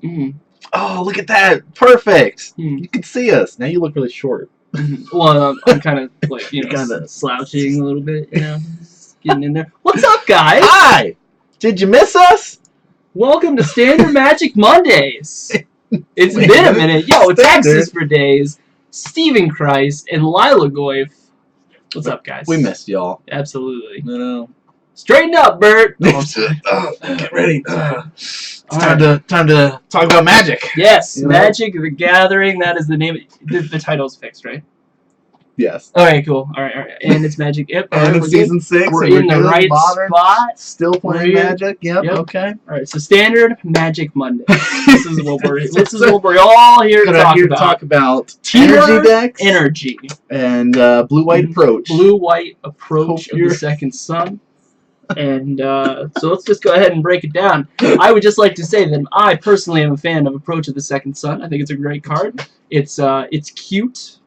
Mm. Oh, look at that! Perfect. You can see us now. You look really short. Well, I'm kind of like kinda slouching a little bit, getting in there. What's up, guys? Hi. Did you miss us? Welcome to Standard Magic Mondays. It's been a minute. Yo, Texas for days. Stephen Christ and Lila Goif. What's up, guys? We missed y'all. Absolutely. No. Straighten up, Bert. Get ready. It's time to talk about magic. Yes, Magic the Gathering. That is the name. The title's fixed, right? Yes. All right, cool. All right. And it's Magic. Yep. And it's season 6. We're in the right spot. Still playing Magic. Yep. Okay. All right. So standard Magic Monday. This is what we're all here to talk about. Energy decks. Energy. And blue-white approach. Blue-white approach of the second sun. And so let's just go ahead and break it down. I would just like to say that I personally am a fan of Approach of the Second Sun. I think it's a great card. It's cute.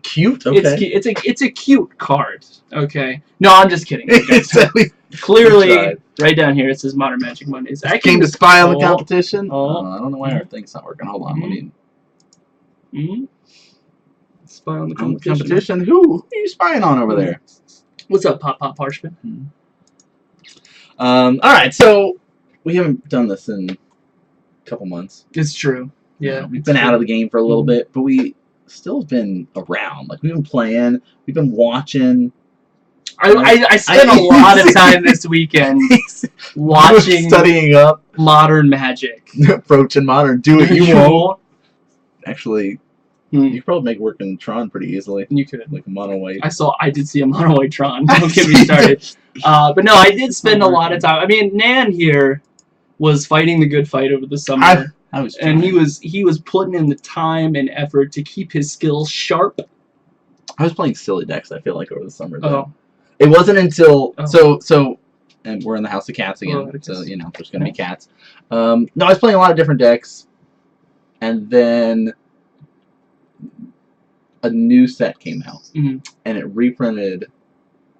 Cute? Okay. It's a cute card. Okay. No, I'm just kidding. Clearly, right down here it says Modern Magic Mondays. I came to spy on the competition. I don't know why our thing's not working. Hold on. Let me. Spy on the competition. Who are you spying on over there? What's up, Pop Parchment? All right, so we haven't done this in a couple months. It's true. Yeah, we've been out of the game for a little bit, but we still have been around. Like we've been playing, we've been watching. I spent a lot of time this weekend watching, studying up Modern Magic, Approach and Modern. Do it, you won't. Actually. You could probably make work in Tron pretty easily. You could. Like a mono white. I did see a mono white Tron. Don't get me started. But no, I did spend a lot of time. I mean, Nan here was fighting the good fight over the summer. I was trying. And he was putting in the time and effort to keep his skills sharp. I was playing silly decks, I feel like, over the summer, though. It wasn't until... So, and we're in the House of Cats again, so, there's going to be cats. No, I was playing a lot of different decks, and then a new set came out, and it reprinted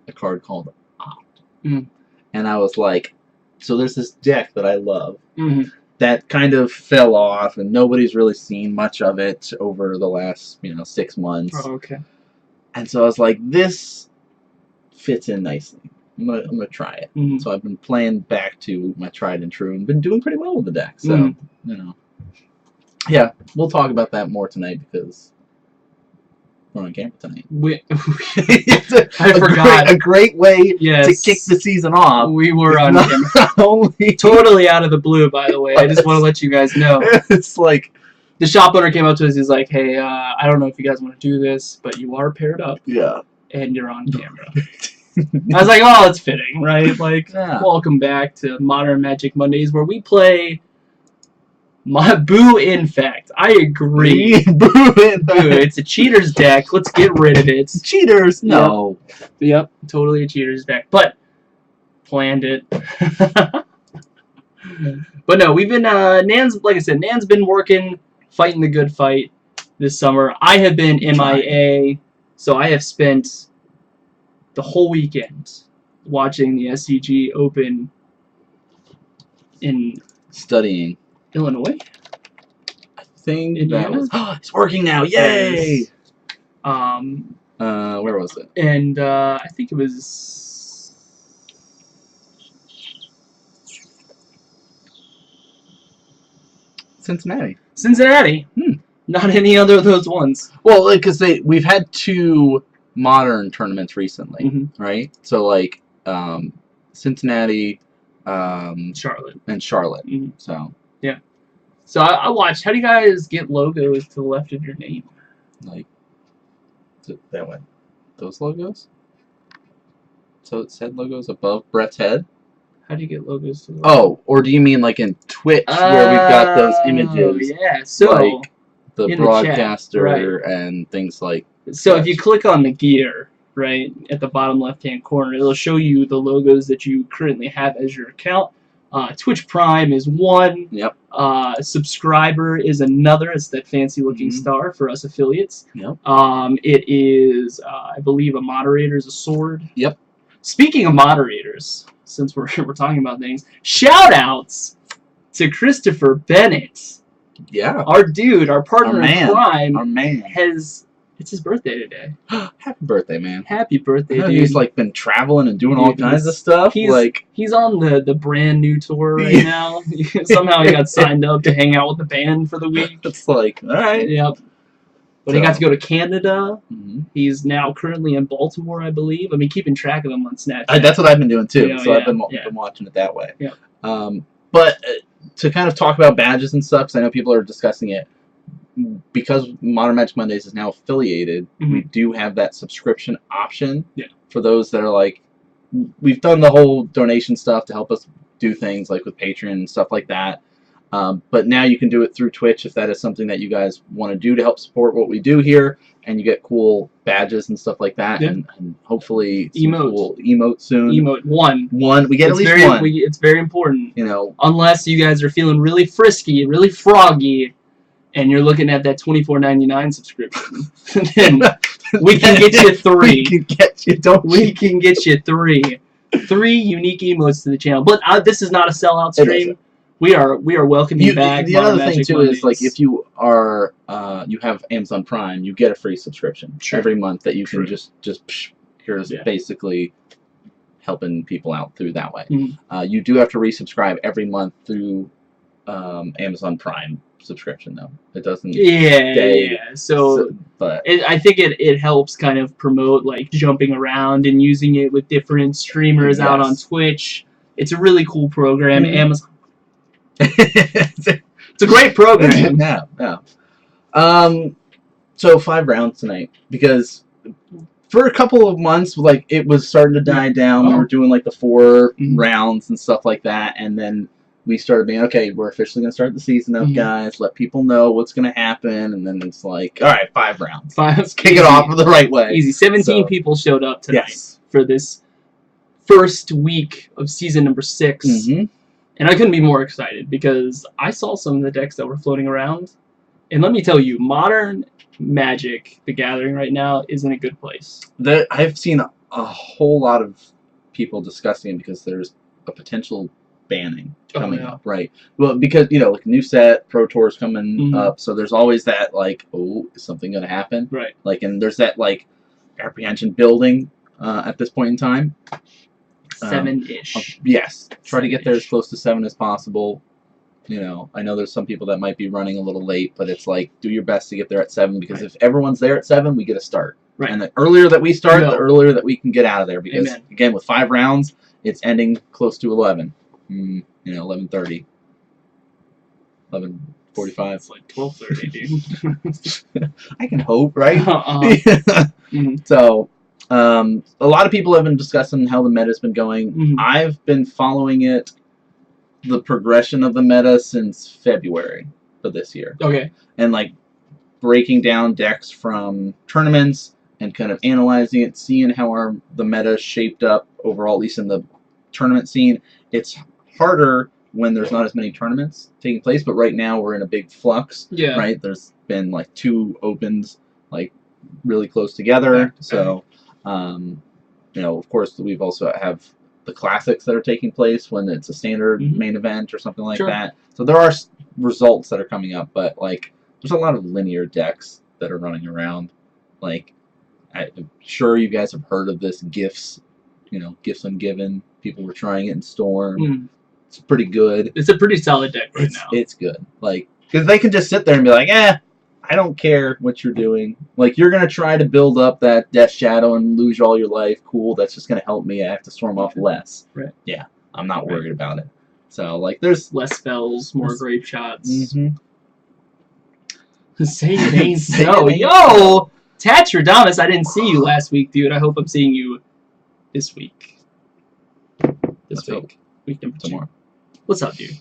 a card called Opt. And I was like, so there's this deck that I love that kind of fell off, and nobody's really seen much of it over the last 6 months. Oh, okay. And so I was like, this fits in nicely. I'm gonna try it. So I've been playing back to my tried and true and been doing pretty well with the deck. So yeah, we'll talk about that more tonight because we're on camera tonight. I forgot. A great way to kick the season off. We were on camera. Totally out of the blue, by the way. I just want to let you guys know. It's like the shop owner came up to us. He's like, "Hey, I don't know if you guys want to do this, but you are paired up. Yeah. And you're on camera." I was like, "Oh, it's fitting, right? Like, welcome back to Modern Magic Mondays, where we play." Boo, in fact. I agree. Boo, it's a cheaters deck. Let's get rid of it. Cheaters? No. Yep, totally a cheaters deck. But, planned it. But no, we've been, like I said, Nan's been working, fighting the good fight this summer. I have been MIA, so I have spent the whole weekend watching the SCG Open in... studying. Illinois? I think Indiana? It's working now! Yay! Where was it? And I think it was Cincinnati. Not any other of those ones. Well, because we've had 2 modern tournaments recently, right? So like Cincinnati, Charlotte, and Charlotte. So. Yeah. So I watched. How do you guys get logos to the left of your name? Like, that way. Those logos? So it said logos above Brett's head? How do you get logos to the left? Oh, or do you mean like in Twitch where we've got those images? Yeah, so... like the broadcaster and things like... So if you click on the gear, right, at the bottom left-hand corner, it'll show you the logos that you currently have as your account. Twitch Prime is one. Yep. Subscriber is another. It's that fancy-looking star for us affiliates. Yep. It is, I believe, a moderator is a sword. Yep. Speaking of moderators, since we're talking about things, shout-outs to Christopher Bennett Yeah. Our dude, our partner in crime, our man. It's his birthday today. Happy birthday, man. Happy birthday, dude. He's like been traveling and doing all kinds of stuff. He's on the brand new tour right now. Somehow he got signed up to hang out with the band for the week. It's like, all right. Yep. But he got to go to Canada. Mm-hmm. He's now currently in Baltimore, I believe. I mean, keeping track of him on Snapchat. That's what I've been doing too. Yeah, so I've been watching it that way. Yeah. But to kind of talk about badges and stuff, because I know people are discussing it, because Modern Magic Mondays is now affiliated, we do have that subscription option for those that are like, we've done the whole donation stuff to help us do things like with Patreon and stuff like that. But now you can do it through Twitch if that is something that you guys want to do to help support what we do here, and you get cool badges and stuff like that, and hopefully some cool emotes soon. One. We get at least one. It's very important. You know, unless you guys are feeling really frisky, really froggy, and you're looking at that $24.99 subscription, then we can get you 3. We can get you. We can get you 3. 3 unique emotes to the channel. But this is not a sellout stream. We are welcoming you back. The other thing too is like if you are you have Amazon Prime, you get a free subscription every month that you can just here's basically helping people out through that way. You do have to resubscribe every month through Amazon Prime subscription though. It doesn't but I think it helps kind of promote like jumping around and using it with different streamers out on Twitch. It's a really cool program. Amazon it's a great program. So 5 rounds tonight because for a couple of months like it was starting to die down. We were doing like the 4 rounds and stuff like that, and then we started being, okay, we're officially going to start the season up, guys. Let people know what's going to happen. And then it's like, all right, 5 rounds. Let's kick it off the right way. Easy. 17 people showed up tonight for this first week of season number 6. And I couldn't be more excited because I saw some of the decks that were floating around. And let me tell you, Modern Magic, the Gathering right now, is in a good place. I've seen a whole lot of people discussing it because there's a potential banning coming up, right? Well, because, you know, like new set, Pro Tour's coming up, so there's always that, like, oh, is something going to happen? Right. Like, and there's that, like, apprehension building at this point in time. 7-ish. Yes. Try to get there as close to 7 as possible. You know, I know there's some people that might be running a little late, but it's like, do your best to get there at 7, because if everyone's there at 7, we get a start. Right. And the earlier that we start, the earlier that we can get out of there, because, again, with 5 rounds, it's ending close to 11. You know, 11:30. 11:45. It's like 12:30, dude. I can hope, right? So, a lot of people have been discussing how the meta's been going. I've been following it, the progression of the meta, since February of this year. Okay. And, like, breaking down decks from tournaments and kind of analyzing it, seeing how the meta shaped up overall, at least in the tournament scene. It's harder when there's not as many tournaments taking place, but right now we're in a big flux. Yeah. Right? There's been like 2 opens like really close together. So, you know, of course we've also have the classics that are taking place when it's a standard main event or something like that. So there are results that are coming up, but like there's a lot of linear decks that are running around. Like I'm sure you guys have heard of this Gifts, you know, Gifts Ungiven. People were trying it in Storm. It's pretty good. It's a pretty solid deck right now. It's good. Like, because they can just sit there and be like, I don't care what you're doing. Like, you're going to try to build up that Death Shadow and lose all your life. Cool, that's just going to help me. I have to storm off less. Right. Yeah, I'm not worried about it. So, like, there's less spells, more grape shots. Mm-hmm. Say it ain't so. Yo! Tatradamus, I didn't see you last week, dude. I hope I'm seeing you this week. This week. Week number 2. Tomorrow. What's up, dude?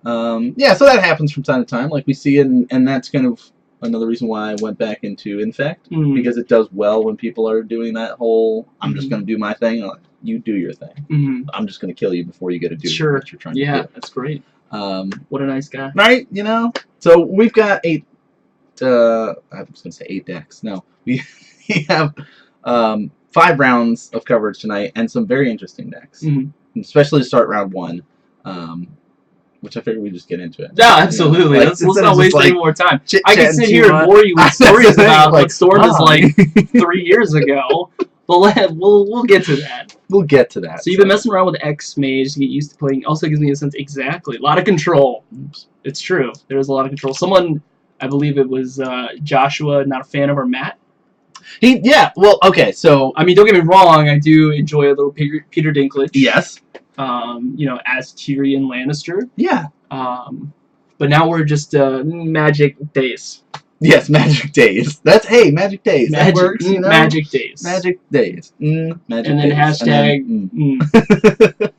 Yeah, so that happens from time to time. Like, we see it, and that's kind of another reason why I went back into Infect, because it does well when people are doing that whole, I'm just going to do my thing. Like, you do your thing. I'm just going to kill you before you get to do what you're trying to do. Yeah, that's great. What a nice guy. Right, you know? So we've got 8, I was going to say 8 decks. No, we have 5 rounds of coverage tonight, and some very interesting decks. Especially to start round 1. which I figured we'd just get into it. Yeah, absolutely. Like, let's not waste any more time. I can sit here and much. bore you with stories about what stormed us hi. like 3 years ago, but we'll get to that. We'll get to that. So you've been messing around with X Mage to get used to playing. Also gives me a sense exactly a lot of control. Oops. It's true. There's a lot of control. Someone, I believe it was Joshua, not a fan of, or Matt. Well, okay. So I mean, don't get me wrong. I do enjoy a little Peter Dinklage. yes. As Tyrion Lannister. Yeah. But now we're just Magic Days. Yes, Magic Days. That's Magic Days. That works. You know? Magic Days. Magic Days. Magic and then Days. hashtag And then,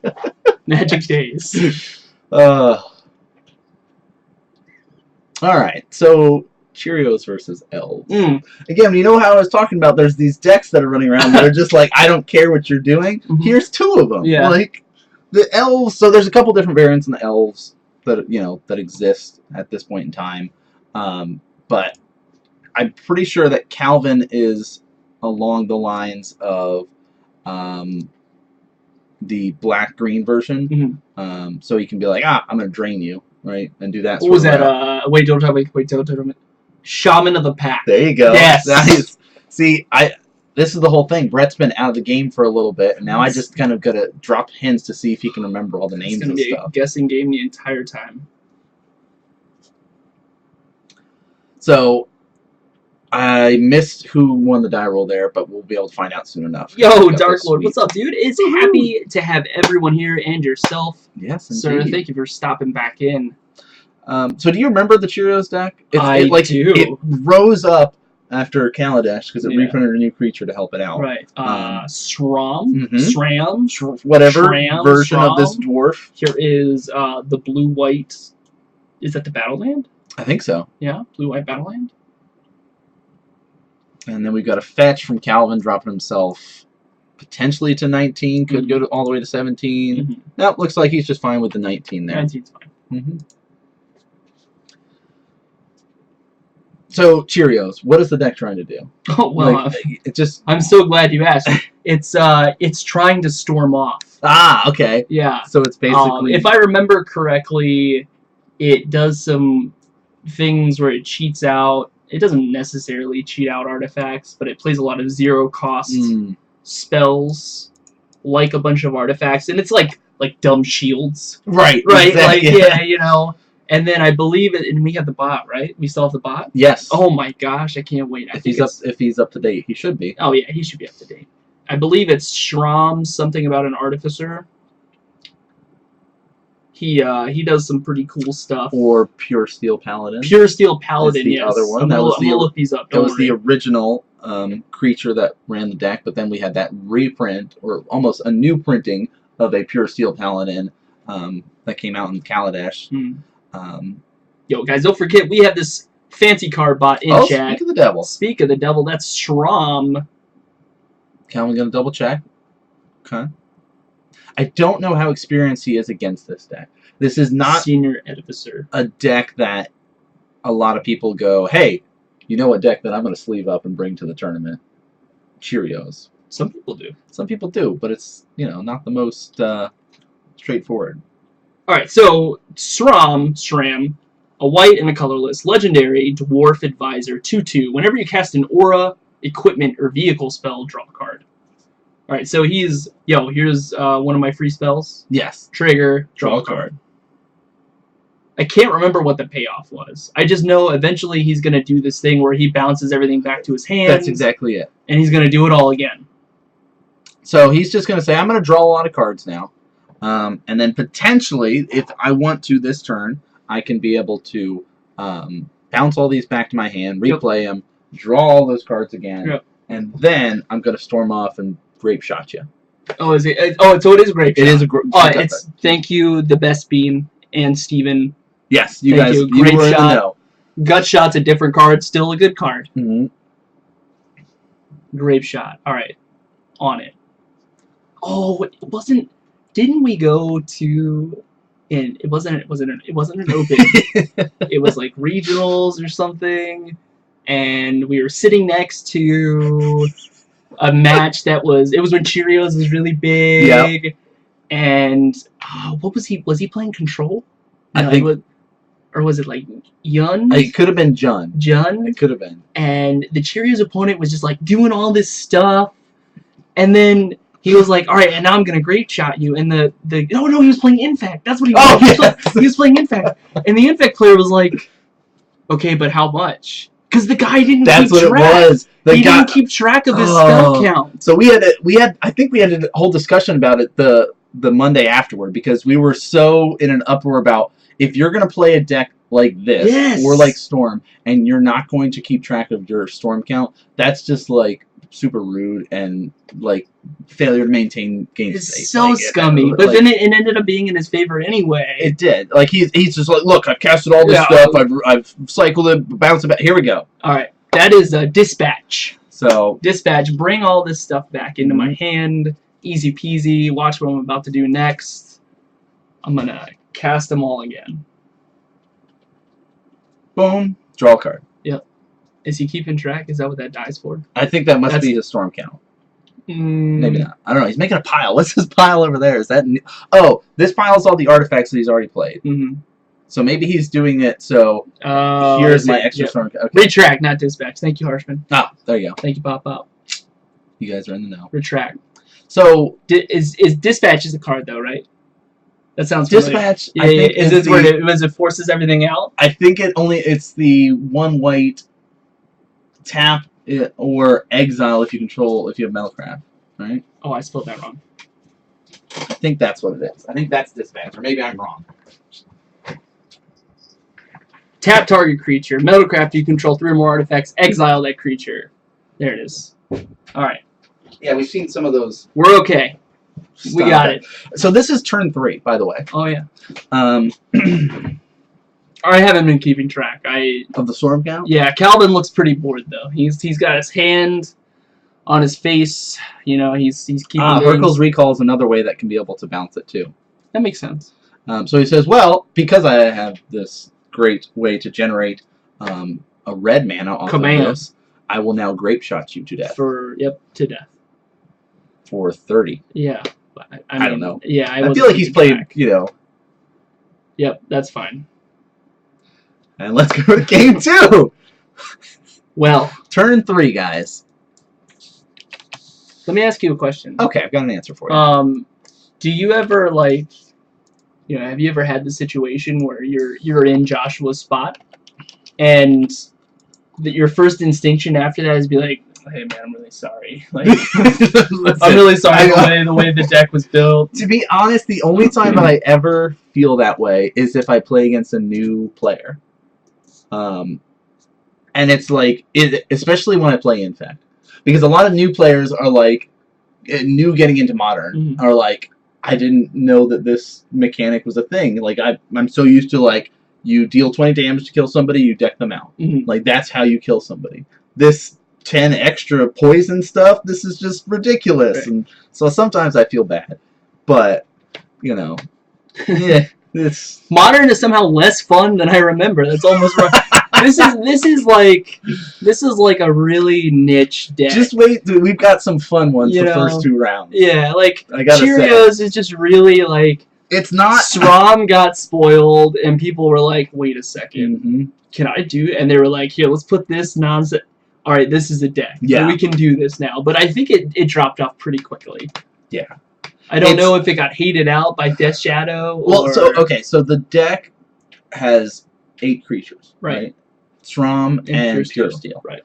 Magic Days. All right. So Cheerios versus Elves. Again, you know how I was talking about? There's these decks that are running around that are just like, I don't care what you're doing. Here's 2 of them. Yeah. Like the Elves. So there's a couple different variants in the Elves that that exist at this point in time. But I'm pretty sure that Calvin is along the lines of the black-green version. So he can be like, I'm going to drain you, right? And do that. What was that? Wait, don't tell me. Shaman of the Pack. There you go. Yes. Nice. See, this is the whole thing. Brett's been out of the game for a little bit, and now I just kind of got to drop hints to see if he can remember all the names and stuff. It's going to be a guessing game the entire time. So, I missed who won the die roll there, but we'll be able to find out soon enough. Yo, Dark Lord, what's up, dude? It's happy to have everyone here and yourself. Yes, indeed. Sir, thank you for stopping back in. So do you remember the Cheerios deck? I do. It rose up after Kaladesh because it reprinted a new creature to help it out. Right. Shram, whatever version of this dwarf. Here is the blue-white. Is that the Battleland? I think so. Yeah, blue-white Battleland. And then we've got a fetch from Calvin dropping himself potentially to 19. Could go all the way to 17. Nope, looks like he's just fine with the 19 there. 19's fine. So Cheerios, what is the deck trying to do? Oh well, it just. I'm so glad you asked. It's trying to storm off. Ah, okay. Yeah. So it's basically. If I remember correctly, it does some things where it cheats out. It doesn't necessarily cheat out artifacts, but it plays a lot of zero-cost spells, like a bunch of artifacts, and it's like dumb shields. Right. Exactly. And then I believe it, and we have the bot, right? We still have the bot. Yes. Oh my gosh, I can't wait. If he's up to date, he should be. Oh yeah, he should be up to date. I believe it's Shram, something about an artificer. He does some pretty cool stuff. Or Pure Steel Paladin. Pure Steel Paladin, yes. Other one. I'm gonna look these up. That was the original creature that ran the deck, but then we had that reprint, or almost a new printing of a Pure Steel Paladin that came out in Kaladesh. Yo, guys, don't forget, we have this fancy card bot in chat. Speak of the devil. Speak of the devil, that's Shram. Calvin's going to double check. Okay. I don't know how experienced he is against this deck. This is not Senior Edificer. A deck that a lot of people go, hey, you know what deck that I'm going to sleeve up and bring to the tournament? Cheerios. Some people do. Some people do, but it's, not the most straightforward. Alright, so Shram, a white and a colorless, legendary dwarf advisor, 2/2. Whenever you cast an aura, equipment, or vehicle spell, draw a card. Alright, so here's one of my free spells. Yes. Trigger, draw a card. I can't remember what the payoff was. I just know eventually he's going to do this thing where he bounces everything back to his hands. That's exactly it. And he's going to do it all again. So he's just going to say, I'm going to draw a lot of cards now. And then potentially, if I want to this turn, I can be able to bounce all these back to my hand, replay them, draw all those cards again, and then I'm going to storm off and grape shot you. Oh, is it? Oh, so it is grape shot. It is a grape shot. Thank you, the best bean and Steven. Yes, you guys. You grape were shot. in the know. Gut shot's a different card, still a good card. Mm-hmm. Grape shot. All right, on it. Oh, it wasn't. Didn't we go to? And it wasn't an open. It was like regionals or something, and we were sitting next to a match that was. It was when Cheerios was really big. Yep. And what was he? Was he playing Control? I think, or was it like Yun? it could have been Jun. Jun. It could have been. And the Cheerios opponent was just like doing all this stuff, and then he was like, "All right, and now I'm gonna grape shot you." And the no, he was playing Infect. That's what he was. Oh, yes. He was playing Infect, and the Infect player was like, "Okay, but how much?" Because the guy didn't. That's keep what track. it was. He didn't keep track of his spell count. So I think we had a whole discussion about it the Monday afterward, because we were so in an uproar about, if you're gonna play a deck like this, yes. or like Storm, and you're not going to keep track of your Storm count, that's just like super rude and like failure to maintain game state. It's so scummy. But then it ended up being in his favor anyway. It did. Like he's just like, look, I've casted all this stuff. I've cycled it, bounced it back. Here we go. All right, that is a dispatch. So dispatch. Bring all this stuff back into my hand. Easy peasy. Watch what I'm about to do next. I'm gonna cast them all again. Boom. Draw a card. Yep. Is he keeping track? Is that what that dies for? I think that must be his Storm count. Maybe not. I don't know. He's making a pile. What's his pile over there? Is that... Oh, this pile is all the artifacts that he's already played. So maybe he's doing it so... here's my extra Storm count. Okay. Retract, not dispatch. Thank you, Harshman. Oh, there you go. Thank you, Pop Pop. You guys are in the know. Retract. So... Is dispatch is a card, though, right? That sounds dispatch. Yeah, I think is this where it forces everything out? I think it's the 1 white tap it, or exile if you have Metalcraft, right? Oh, I spelled that wrong. I think that's what it is. I think that's dispatch, or maybe I'm wrong. Tap target creature. Metalcraft, you control 3 or more artifacts. Exile that creature. There it is. All right. Yeah, we've seen some of those. We're okay. We got it. So this is turn 3, by the way. Oh yeah. I haven't been keeping track. Of the Storm count? Yeah, Calvin looks pretty bored though. He's got his hand on his face. You know, he's keeping. Hurkyl's Recall is another way that can be able to bounce it too. That makes sense. So he says, well, because I have this great way to generate a red mana off of this, I will now grape shot you to death. To death. For 30. Yeah. I don't know. Yeah, I feel like he's played, Yep, that's fine. And let's go to game 2. Well, turn 3, guys. Let me ask you a question. Okay, I've got an answer for you. Do you ever have you ever had the situation where you're in Joshua's spot, and your first instinction after that is be like, hey man, I'm really sorry. Like, I'm really sorry the way the deck was built. To be honest, the only time that I ever feel that way is if I play against a new player. And it's like, especially when I play Infect, because a lot of new players are like, new getting into Modern, are like, I didn't know that this mechanic was a thing. Like I'm so used to like, you deal 20 damage to kill somebody, you deck them out. Like that's how you kill somebody. This 10 extra poison stuff, this is just ridiculous. Right. And so sometimes I feel bad, but yeah, it's Modern is somehow less fun than I remember. That's almost right. This is like a really niche deck. Just wait, dude, we've got some fun ones the first 2 rounds. Yeah, like I gotta Cheerios is just really like, it's not. SRAM got spoiled, and people were like, "Wait a second, can I do it?" And they were like, "Here, let's put this nonsense." All right, this is a deck. Yeah, we can do this now. But I think it dropped off pretty quickly. Yeah, I don't know if it got hated out by Death Shadow. Well, so the deck has 8 creatures, right? SRAM and Pure Steel. Right.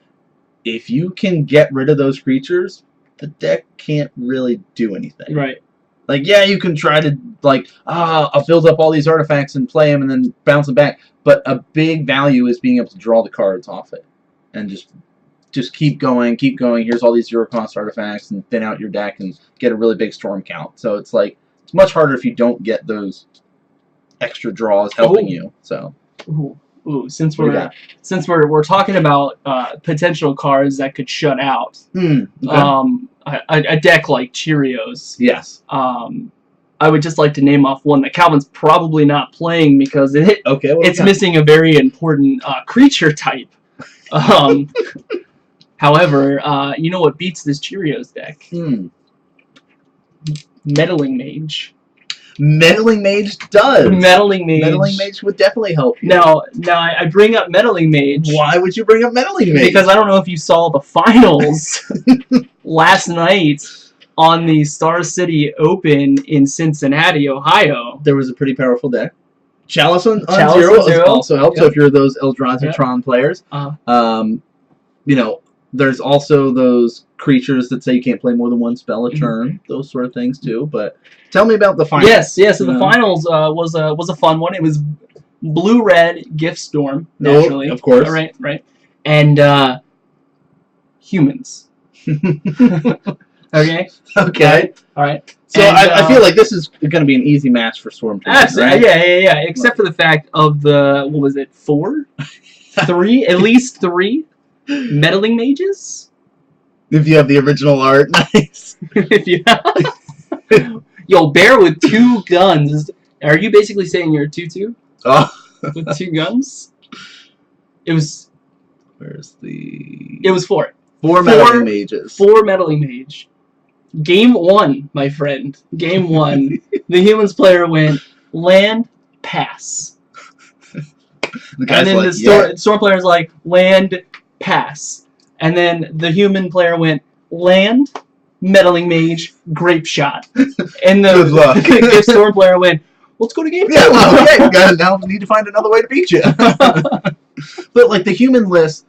If you can get rid of those creatures, the deck can't really do anything. Right. Like, yeah, you can try to, like, I'll build up all these artifacts and play them and then bounce them back. But a big value is being able to draw the cards off it. And just keep going. Here's all these 0-cost artifacts and thin out your deck and get a really big Storm count. So it's like, it's much harder if you don't get those extra draws helping you. So. Ooh, since we're talking about potential cards that could shut out, a deck like Cheerios. Yes. I would just like to name off one that Calvin's probably not playing because it's missing a very important creature type. However, you know what beats this Cheerios deck? Meddling Mage. Meddling Mage does. Meddling Mage. Meddling Mage would definitely help you. Now I bring up Meddling Mage. Why would you bring up Meddling Mage? Because I don't know if you saw the finals last night on the Star City Open in Cincinnati, Ohio. There was a pretty powerful deck. Chalice on Chalice zero also helps. Yep. So if you're those Eldrazi Yep. Tron players, Uh-huh. you know, there's also those creatures that say you can't play more than one spell a turn. Those sort of things too. But tell me about the finals. Yes. So the finals was a fun one. It was blue-red Gift Storm naturally. Oh, of course. Right. And humans. Okay. Okay. All right. So And, I feel like this is going to be an easy match for Storm. Absolutely. Right? Yeah. Except for the fact of the what was it? 4, 3, at least 3 meddling mages. If you have the original art, nice. If you Yo, bear with 2 guns. Are you basically saying you're a 2/2 Oh. with 2 guns? It was. Where's the? It was 4. 4 meddling mages. 4 meddling mage. Game 1, my friend. Game 1. The humans player went land pass. The guy's And then like, the storm player's like land pass. And then the human player went land meddling mage grape shot. And the Good luck. the storm player went let's go to game 2. Yeah, well, okay, you guys now need to find another way to beat you. But like the human list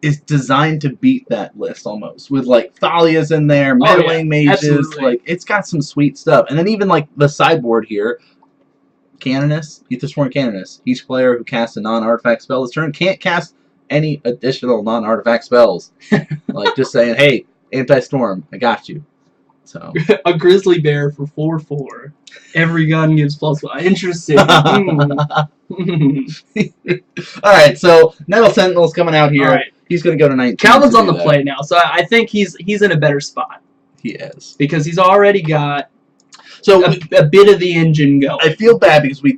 is designed to beat that list almost with like Thalia's in there, meddling mages, absolutely. like it's got some sweet stuff. And then even like the sideboard here, Canoness, Aethersworn Canoness. Each player who casts a non-artifact spell this turn can't cast any additional non-artifact spells. Like just saying, hey, anti-storm, I got you. So A grizzly bear for 4/4. Every gun gives +1. Interesting. Alright, so Nettle Sentinel's coming out here. All right. He's going to go to 19. Calvin's to on do the that. play now, so I think he's in a better spot He is. because he's already got So a bit of the engine going. I feel bad because we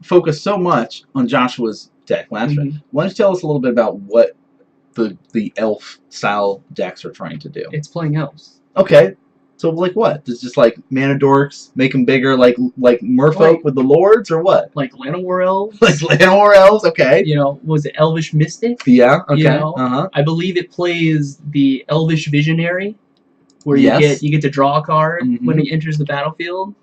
focused so much on Joshua's deck last round. Why don't you tell us a little bit about what the elf style decks are trying to do? It's playing elves. Okay. So like what? It's just like mana dorks, make them bigger, like Merfolk Like- with the lords, or what? Like Llanowar elves. Like Llanowar elves? Okay. You know, was it Elvish Mystic? Yeah. Okay. You know? Uh-huh. I believe it plays the Elvish Visionary, where Yes. you get to draw a card Mhm. when it enters the battlefield.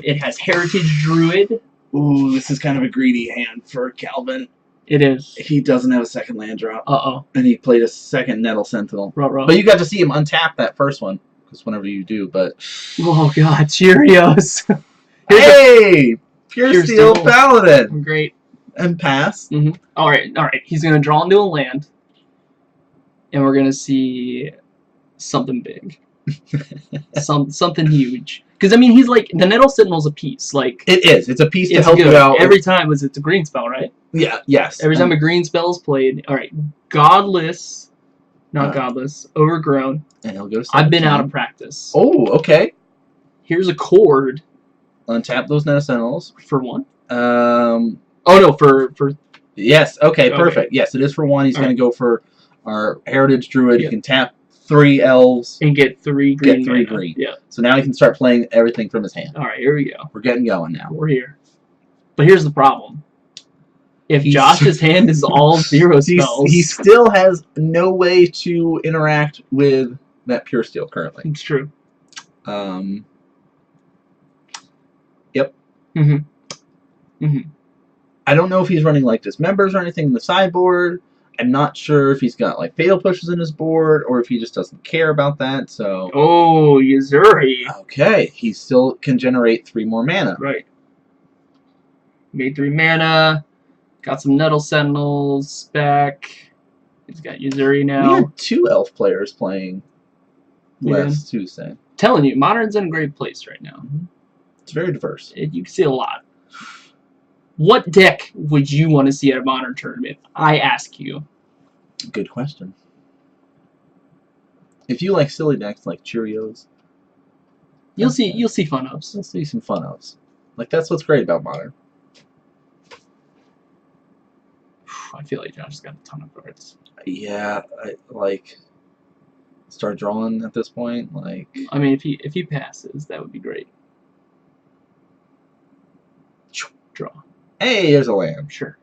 It has Heritage Druid. Ooh, this is kind of a greedy hand for Calvin. It is. He doesn't have a second land drop, Uh-oh. and he played a second Nettle Sentinel. Ruh-roh. But you got to see him untap that first one, because whenever you do, but... Oh, God. Cheerios. Hey! Pure Pure Steel Steel. Paladin! Great. And pass. All right. He's going to draw into a land, and we're going to see something big. Something huge. Because, I mean, he's like... The Nettle Sentinel's a piece. Like, It is. It's a piece to it's help good. you out. Every time it's a green spell, right? Yeah, yes. Every time a green spell is played. All right. Godless. Not Alright. Godless. Overgrown. And he'll go to I've been 17. out of practice. Oh, okay. Here's a cord Untap those Nettle Sentinels. for 1. Oh, no, for yes. Okay, Okay. perfect. Yes, it is for 1. He's All going to go for our Heritage Druid. Yeah. He can tap 3 elves. and get 3 green. Get 3 mana. green. Yeah. So now he can start playing everything from his hand. All right, here we go. We're getting going now. We're here. But here's the problem. If He's- Josh's hand is all 0 spells, He still has no way to interact with that Pure Steel currently. it's true. Yep. Mm-hmm. I don't know if he's running like dismembers or anything in the sideboard. I'm not sure if he's got like fatal pushes in his board or if he just doesn't care about that. So Oh, Yuzuri. okay, he still can generate 3 more mana. Right. Made 3 mana. Got some Nettle Sentinels back. He's got Yuzuri We now. had 2 elf players playing Yeah. last Tuesday. Telling you, Modern's in a great place right now. It's very diverse. You can see a lot. What deck would you want to see at a Modern tournament? I ask you. Good question. If you like silly decks like Cheerios, You'll see fun ups. you'll see some fun ups. Like that's what's great about Modern. I feel like Josh has got a ton of cards. Yeah, I like start drawing at this point. Like I mean, if he passes, that would be great. Draw. Hey, there's a land. Sure.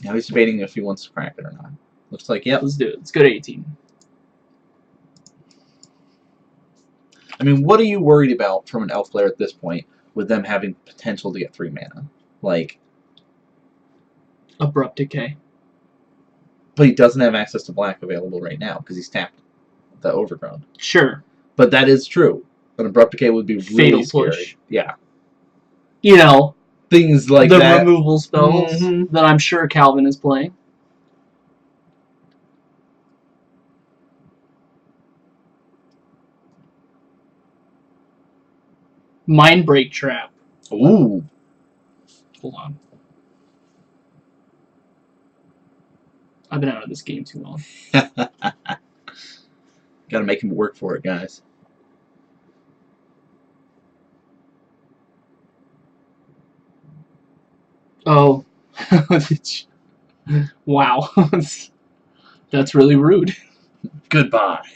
Now he's debating if he wants to crack it or not. Looks like, yep. Let's do it. Let's go to 18. I mean, what are you worried about from an elf player at this point with them having potential to get 3 mana? Like, Abrupt Decay. but he doesn't have access to black available right now because he's tapped the Overgrown. Sure. But that is true. An Abrupt Decay would be really Fatal scary. Push. Yeah. You know, Things like the that. removal spells that I'm sure Calvin is playing. Mind Break Trap. Ooh. Hold on. I've been out of this game too long. Gotta make him work for it, guys. Oh. Wow. That's really rude. Goodbye.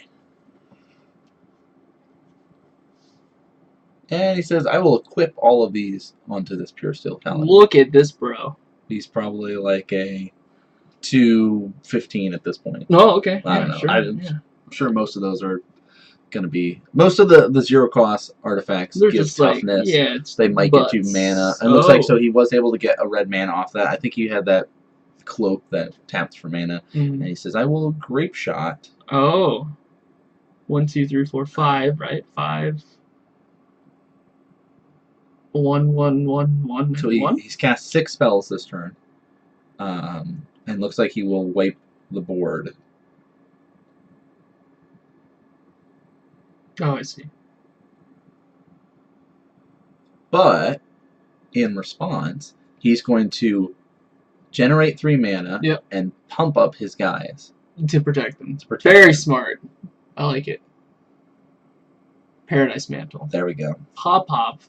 And he says, I will equip all of these onto this Pure Steel Paladin. Look at this, bro. He's probably like a 215 at this point. Oh, okay. I don't know. Sure. I'm sure most of those are going to be... Most of the zero cost artifacts They're give just toughness. Like, yeah, it's they might butts. get you mana. It looks like so he was able to get a red mana off that. I think he had that cloak that tapped for mana. And he says, I will Grape Shot. Oh. 1, 2, 3, 4, 5, right? 5. 1, 1, 1, 1, So he's cast 6 spells this turn. And looks like he will wipe the board. Oh, I see. But, in response, he's going to generate 3 mana and pump up his guys. To protect them. Very smart. I like it. Paradise Mantle. There we go. Pop.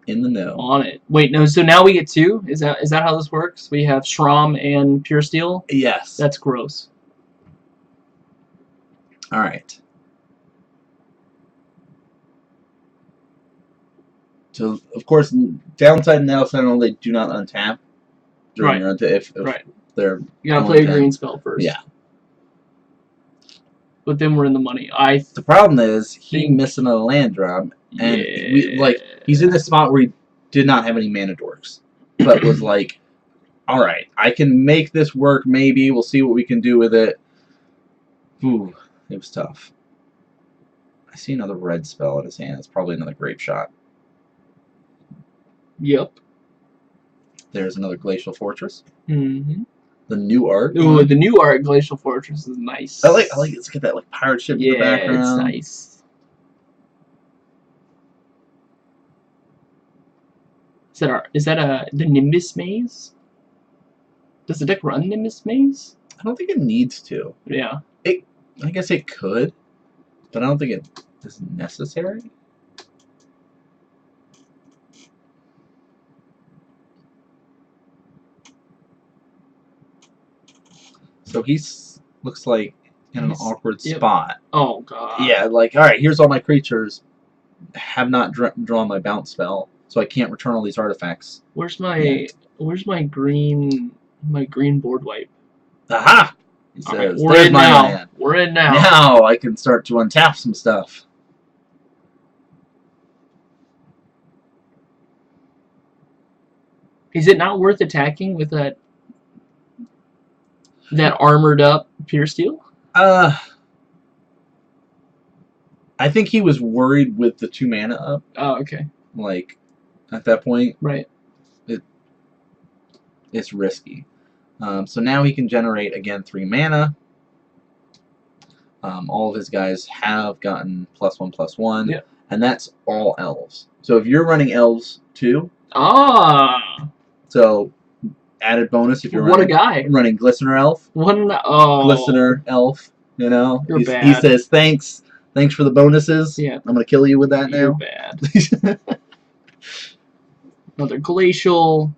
In the know. On it. Wait, no, so now we get 2? Is that how this works? We have Shram and Pure Steel? Yes. That's gross. Alright. So, of course, downside and downside only they do not untap during your if they're... You gotta play a green spell first. Yeah. But then we're in the money. The problem is, he missed another land drop, and he's in this spot where he did not have any mana dorks. But was like, alright, I can make this work maybe, we'll see what we can do with it. Ooh, it was tough. I see another red spell in his hand. It's probably another Grape Shot. Yep. There's another Glacial Fortress. Mm-hmm. The new art. Ooh, the new art Glacial Fortress is nice. I like it. It's got that like pirate ship in the background. Yeah, it's nice. Is that the Nimbus Maze? Does the deck run Nimbus Maze? I don't think it needs to. Yeah. I guess it could, but I don't think it is necessary. So looks like in an awkward spot. Oh god. Yeah, like alright, here's all my creatures. Have not drawn my bounce spell, so I can't return all these artifacts. Where's my green board wipe? Aha! He says, right, we're in now. Land. We're in now. Now I can start to untap some stuff. Is it not worth attacking with that armored up Pure Steel? I think he was worried with the 2 mana up. Oh, okay. Like, at that point, right? It's risky. So now he can generate again 3 mana. All of his guys have gotten +1/+1, and that's all elves. So if you're running elves too, so added bonus if you're running Glistener Elf. Glistener Elf, you know. You're bad. He says thanks for the bonuses. Yeah. I'm gonna kill you with that now. You're bad. Another Glacial.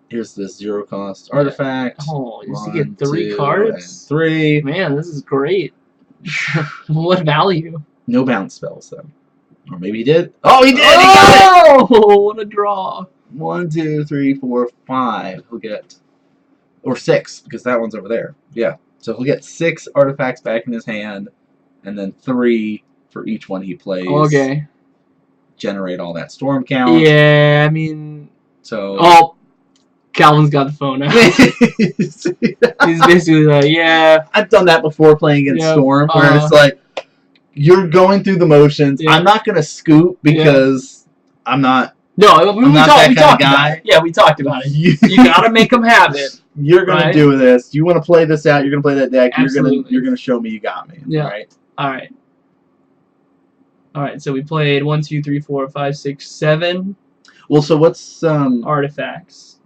Here's this 0 cost artifact. Oh, you get 3 cards? 3. Man, this is great. What value? No bounce spells, though. Or maybe he did. Oh, he did! He got it! Oh, what a draw. 1, 2, 3, 4, 5. He'll get... Or 6, because that one's over there. Yeah. So he'll get 6 artifacts back in his hand, and then 3 for each one he plays. Okay. Generate all that storm count. Yeah, I mean... So... Oh, Calvin's got the phone now. He's basically like, yeah. I've done that before playing against Storm, where it's like, you're going through the motions. Yeah. I'm not going to scoot because I'm not... No, we talked about it. Yeah, we talked about it. You gotta make them have it. You're gonna do this. You want to play this out. You're gonna play that deck. Absolutely. You're gonna show me you got me. Yeah. Right. All right. So we played 1, 2, 3, 4, 5, 6, 7. Well, so what's artifacts?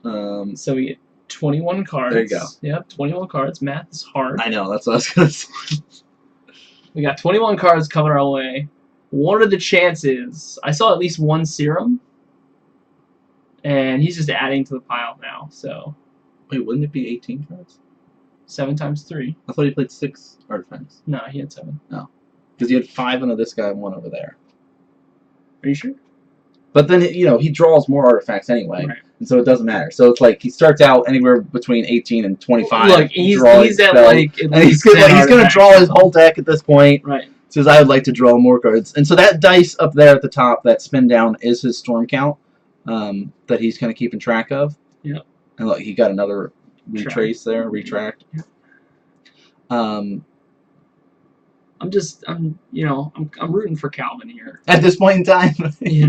So we get 21 cards. There you go. Yep, 21 cards. Math is hard. I know. That's what I was gonna say. We got 21 cards coming our way. What are the chances? I saw at least 1 serum, and he's just adding to the pile now. So, wait, wouldn't it be 18 cards? 7 times 3. I thought he played 6 artifacts. No, he had 7. No, because he had 5 under this guy and 1 over there. Are you sure? But then he draws more artifacts anyway, right. And so it doesn't matter. So it's like he starts out anywhere between 18 and 25. Look, he's at like at least he's gonna draw his whole deck at this point. Right. Says I would like to draw more cards, and so that dice up there at the top, that spin down, is his storm count that he's kind of keeping track of. Yep. And look, he got another retrace there, retract. Yep. I'm rooting for Calvin here. At this point in time, he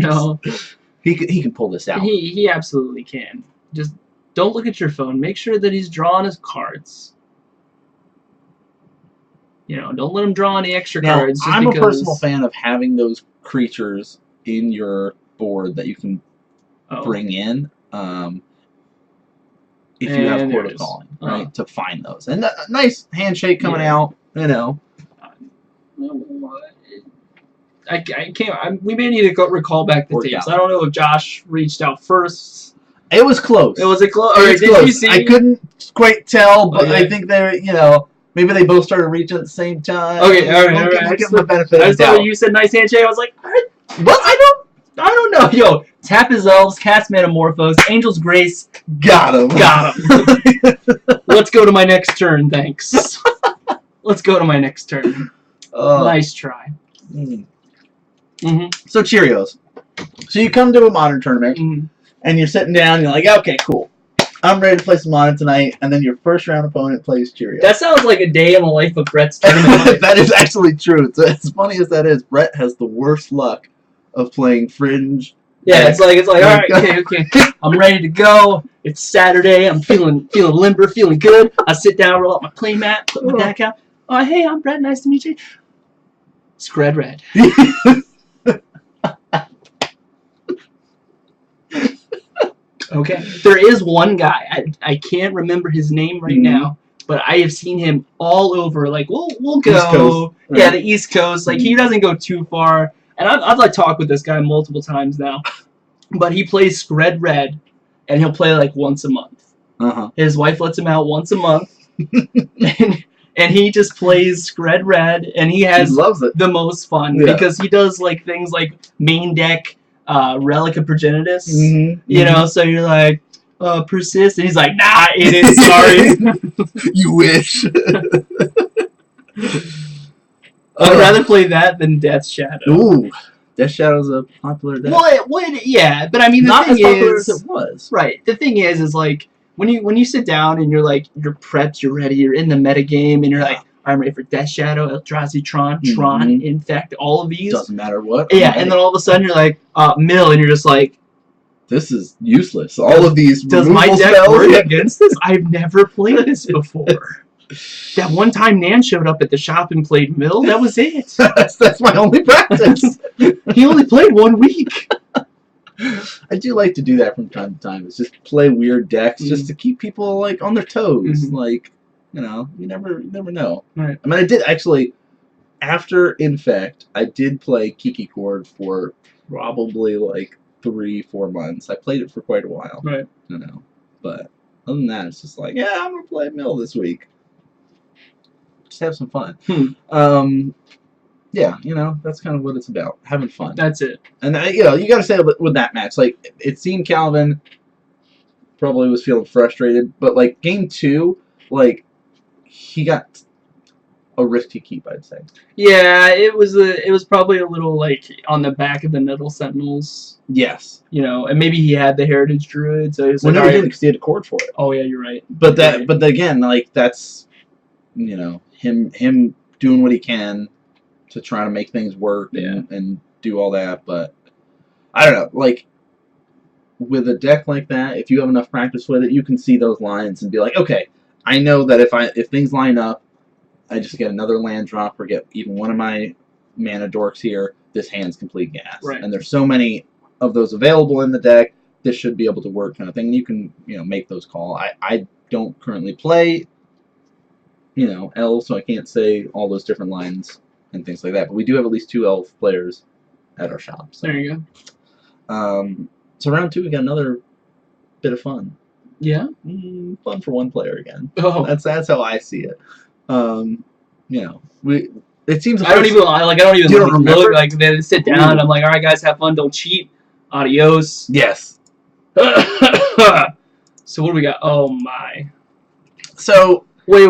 can pull this out. He absolutely can. Just don't look at your phone. Make sure that he's drawing his cards. Don't let him draw any extra cards. Just I'm a personal fan of having those creatures in your board that you can bring in. If you have Court of Calling, right, to find those. And a nice handshake coming out, I can't. We may need to recall back the tapes. I don't know if Josh reached out first. It was close. Was it close? Did you see? I couldn't quite tell, but I think they're maybe they both started reaching at the same time. Okay, all right. I give them the benefit of the doubt. You said nice handshake. I was like, what? I don't know. Yo, tap his elves, cast Metamorphose, Angel's Grace. Got him. Let's go to my next turn, thanks. Let's go to my next turn. Nice try. So Cheerios. So you come to a Modern tournament, and you're sitting down, and you're like, okay, cool. I'm ready to play some Modern tonight, and then your first round opponent plays Cheerios. That sounds like a day in the life of Brett's tournament. That is actually true. It's as funny as that is, Brett has the worst luck of playing Fringe. Yeah, it's like all right, okay. I'm ready to go. It's Saturday. I'm feeling limber, feeling good. I sit down, roll up my play mat, put my deck out. Oh, hey, I'm Brett. Nice to meet you. Scred red. Okay. There is one guy. I can't remember his name right now, but I have seen him all over. Like we'll go. East Coast, right? Yeah, the East Coast. Like he doesn't go too far. And I've like talked with this guy multiple times now, but he plays Scred red, and he'll play like once a month. His wife lets him out once a month, and he just plays Scred red, and he loves it. The most fun because he does like things like main deck. Relic of Progenitus, so you're like, persist, and he's like, nah, it is, sorry. You wish. I'd rather play that than Death Shadow. Ooh, Death Shadow's a popular deck. Yeah, but I mean, not as popular as it was. Right, the thing is like, when you sit down and you're like, you're prepped, you're ready, you're in the metagame, and you're like, I'm ready for Death Shadow, Eldrazi, Tron, Infect, all of these. Doesn't matter what. Yeah, and then all of a sudden you're like, mill, and you're just like, this is useless. All of these does my deck work against this? I've never played this before. That one time Nan showed up at the shop and played mill, that was it. That's my only practice. He only played 1 week. I do like to do that from time to time. It's just play weird decks just to keep people like on their toes. Like, you never know. Right. I mean, I did actually, after Infect, I did play Kiki Chord for probably like 3-4 months. I played it for quite a while. Right. But other than that, it's just like, yeah, I'm gonna play Mill this week. just have some fun. Hmm. Yeah, that's kind of what it's about, having fun. That's it. And you got to say with that match, like it seemed Calvin probably was feeling frustrated, but like game 2, like he got a risky keep, I'd say. Yeah, it was probably a little like on the back of the Nettle Sentinels. Yes. And maybe he had the Heritage Druid, so he was well, like, no, he didn't, because he had a cord for it. Oh yeah, you're right. But again, like that's him doing what he can to try to make things work and do all that. But I don't know, like with a deck like that, if you have enough practice with it, you can see those lines and be like, okay, I know that if things line up, I just get another land drop or get even one of my mana dorks here, this hand's complete gas. Right. And there's so many of those available in the deck, this should be able to work, kind of thing. And you can make those calls. I don't currently play Elves, so I can't say all those different lines and things like that. But we do have at least 2 Elf players at our shop. So. There you go. So round 2, we got another bit of fun. Yeah. Fun for one player again. Oh. That's how I see it. It seems. I don't even remember? look. Like they sit down. I'm like, all right, guys, have fun. Don't cheat. Adios. Yes. So what do we got? Oh my. So wait.